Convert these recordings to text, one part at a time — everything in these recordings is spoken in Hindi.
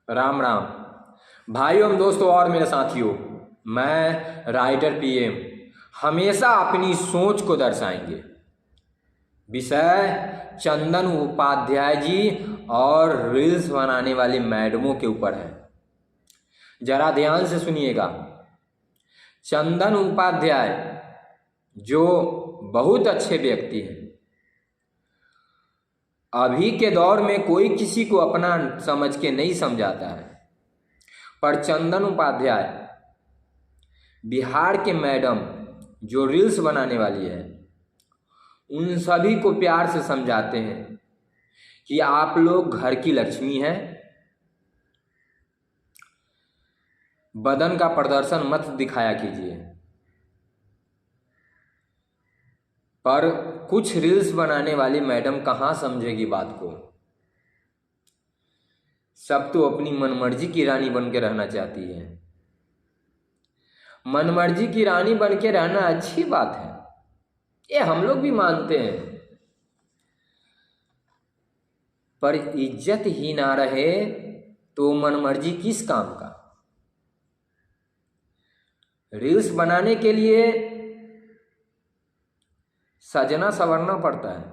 राम राम भाइयों एवं दोस्तों और मेरे साथियों। मैं राइटर पीएम हमेशा अपनी सोच को दर्शाएंगे। विषय चंदन उपाध्याय जी और रील्स बनाने वाली मैडमों के ऊपर है। जरा ध्यान से सुनिएगा। चंदन उपाध्याय जो बहुत अच्छे व्यक्ति हैं, अभी के दौर में कोई किसी को अपना समझ के नहीं समझाता है, पर चंदन उपाध्याय बिहार के मैडम जो रील्स बनाने वाली है, उन सभी को प्यार से समझाते हैं कि आप लोग घर की लक्ष्मी हैं, बदन का प्रदर्शन मत दिखाया कीजिए। पर कुछ रील्स बनाने वाली मैडम कहाँ समझेगी बात को। सब तो अपनी मनमर्जी की रानी बन के रहना चाहती है। मनमर्जी की रानी बन के रहना अच्छी बात है, ये हम लोग भी मानते हैं, पर इज्जत ही ना रहे तो मनमर्जी किस काम का। रील्स बनाने के लिए सजना संवरना पड़ता है,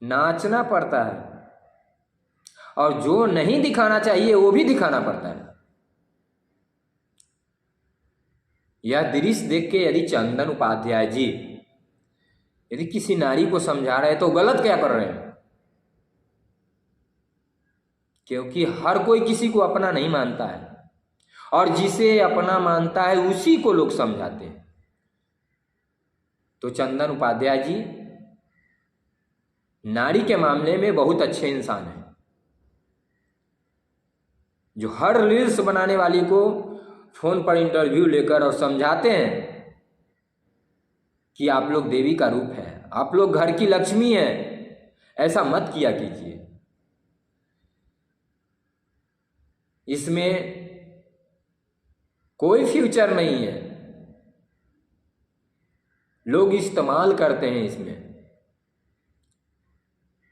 नाचना पड़ता है, और जो नहीं दिखाना चाहिए वो भी दिखाना पड़ता है। यह दृश्य देख के यदि चंदन उपाध्याय जी यदि किसी नारी को समझा रहे हैं तो गलत क्या कर रहे हैं, क्योंकि हर कोई किसी को अपना नहीं मानता है, और जिसे अपना मानता है उसी को लोग समझाते हैं। तो चंदन उपाध्याय जी नारी के मामले में बहुत अच्छे इंसान हैं, जो हर रील्स बनाने वाली को फोन पर इंटरव्यू लेकर और समझाते हैं कि आप लोग देवी का रूप है, आप लोग घर की लक्ष्मी हैं, ऐसा मत किया कीजिए। इसमें कोई फ्यूचर नहीं है, लोग इस्तेमाल करते हैं, इसमें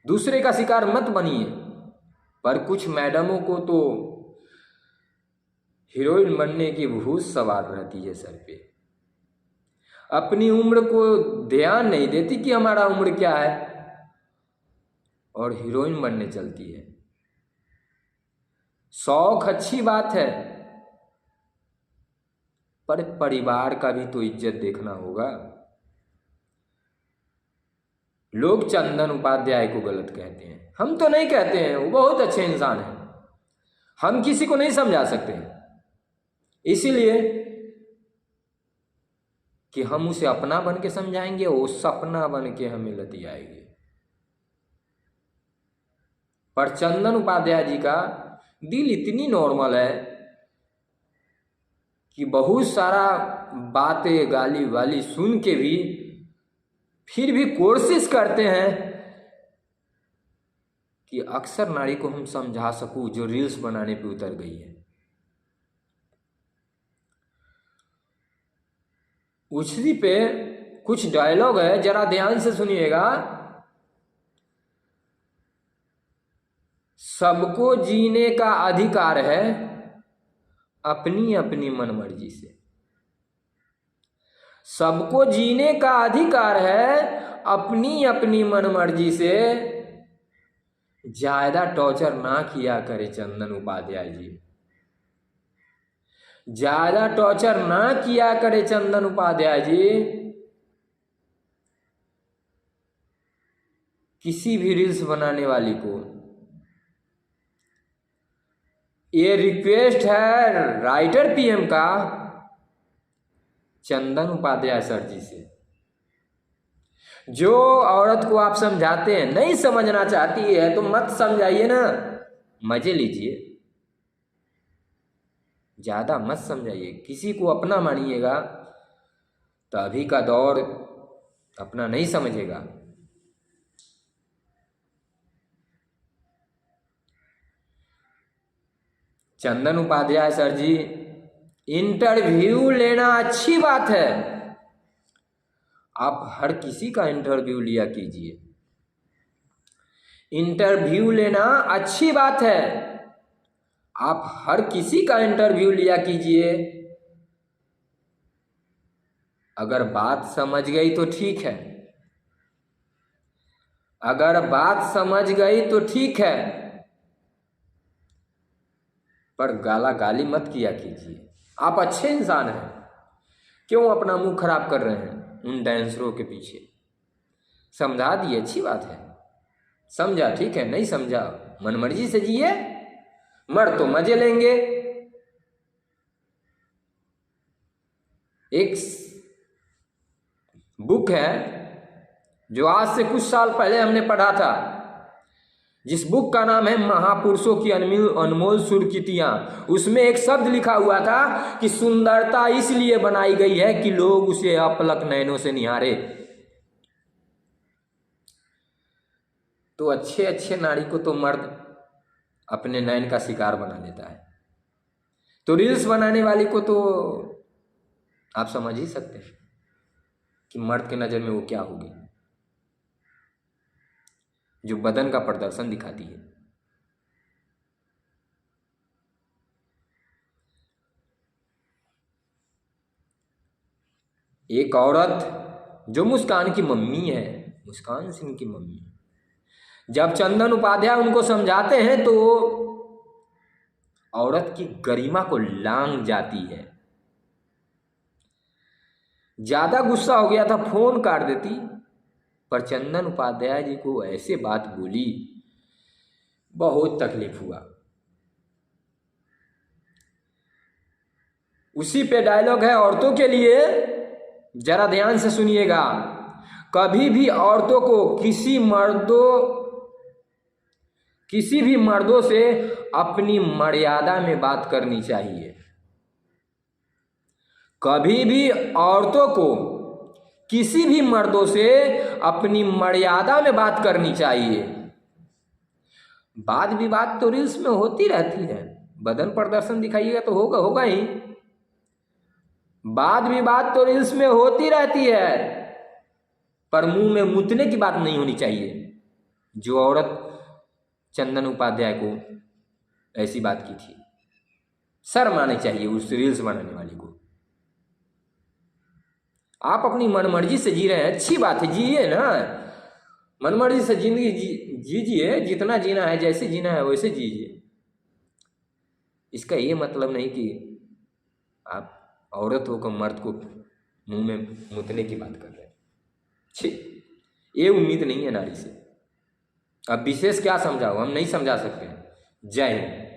दूसरे का शिकार मत बनिए। पर कुछ मैडमों को तो हीरोइन बनने की भूत सवार रहती है सर पे, अपनी उम्र को ध्यान नहीं देती कि हमारा उम्र क्या है, और हीरोइन बनने चलती है। शौक अच्छी बात है, पर परिवार का भी तो इज्जत देखना होगा। लोग चंदन उपाध्याय को गलत कहते हैं, हम तो नहीं कहते हैं, वो बहुत अच्छे इंसान हैं, हम किसी को नहीं समझा सकते, इसीलिए कि हम उसे अपना बन के समझाएंगे, वो सपना बन के हमें लतियाएंगे। पर चंदन उपाध्याय जी का दिल इतनी नॉर्मल है कि बहुत सारा बातें गाली वाली सुन के भी फिर भी कोशिश करते हैं कि अक्सर नारी को हम समझा सकूं जो रील्स बनाने पे उतर गई है। उसी पे कुछ डायलॉग है, जरा ध्यान से सुनिएगा। सबको जीने का अधिकार है अपनी अपनी मनमर्जी से। सबको जीने का अधिकार है अपनी अपनी मनमर्जी से। ज्यादा टॉर्चर ना किया करे चंदन उपाध्याय जी, ज्यादा टॉर्चर ना किया करे चंदन उपाध्याय जी। किसी भी रील्स बनाने वाली को ये रिक्वेस्ट है राइटर पीएम का चंदन उपाध्याय सर जी से। जो औरत को आप समझाते हैं नहीं समझना चाहती है तो मत समझाइए ना, मजे लीजिए, ज्यादा मत समझाइए। किसी को अपना मानिएगा तो अभी का दौर अपना नहीं समझेगा। चंदन उपाध्याय सर जी, इंटरव्यू लेना अच्छी बात है, आप हर किसी का इंटरव्यू लिया कीजिए। इंटरव्यू लेना अच्छी बात है, आप हर किसी का इंटरव्यू लिया कीजिए। अगर बात समझ गई तो ठीक है, अगर बात समझ गई तो ठीक है, पर गाला गाली मत किया कीजिए। आप अच्छे इंसान हैं, क्यों अपना मुंह खराब कर रहे हैं उन डांसरों के पीछे? समझा दिए, अच्छी बात है। समझा ठीक है, नहीं समझा मनमर्जी से जिए, मर तो मजे लेंगे। एक बुक है जो आज से कुछ साल पहले हमने पढ़ा था, जिस बुक का नाम है महापुरुषों की अनमोल सुर्खियां। उसमें एक शब्द लिखा हुआ था कि सुंदरता इसलिए बनाई गई है कि लोग उसे अपलक नयनों से निहारे। तो अच्छे अच्छे नारी को तो मर्द अपने नयन का शिकार बना लेता है, तो रील्स बनाने वाली को तो आप समझ ही सकते हैं कि मर्द के नजर में वो क्या होगी, जो बदन का प्रदर्शन दिखाती है। एक औरत जो मुस्कान की मम्मी है, मुस्कान सिंह की मम्मी, जब चंदन उपाध्याय उनको समझाते हैं तो औरत की गरिमा को लांघ जाती है। ज्यादा गुस्सा हो गया था, फोन काट देती, पर चंदन उपाध्याय जी को ऐसे बात बोली, बहुत तकलीफ हुआ। उसी पे डायलॉग है औरतों के लिए, जरा ध्यान से सुनिएगा। कभी भी औरतों को किसी भी मर्दों से अपनी मर्यादा में बात करनी चाहिए। कभी भी औरतों को किसी भी मर्दों से अपनी मर्यादा में बात करनी चाहिए। वाद विवाद तो रील्स में होती रहती है, बदन प्रदर्शन दिखाइएगा तो होगा ही। वाद विवाद तो रील्स में होती रहती है, पर मुंह में मुतने की बात नहीं होनी चाहिए। जो औरत चंदन उपाध्याय को ऐसी बात की थी, शर्म आनी चाहिए उस रील्स बनाने वाली को। आप अपनी मनमर्जी से जी रहे हैं, अच्छी बात है, जिए ना, मनमर्जी से जिंदगी जीजिए, जितना जीना है, जैसे जीना है वैसे जीजिए। इसका ये मतलब नहीं कि आप औरत होकर मर्द को मुंह में मुतने की बात कर रहे हैं। छी, ये उम्मीद नहीं है नारी से। अब विशेष क्या समझाओ, हम नहीं समझा सकते। जय हिंद।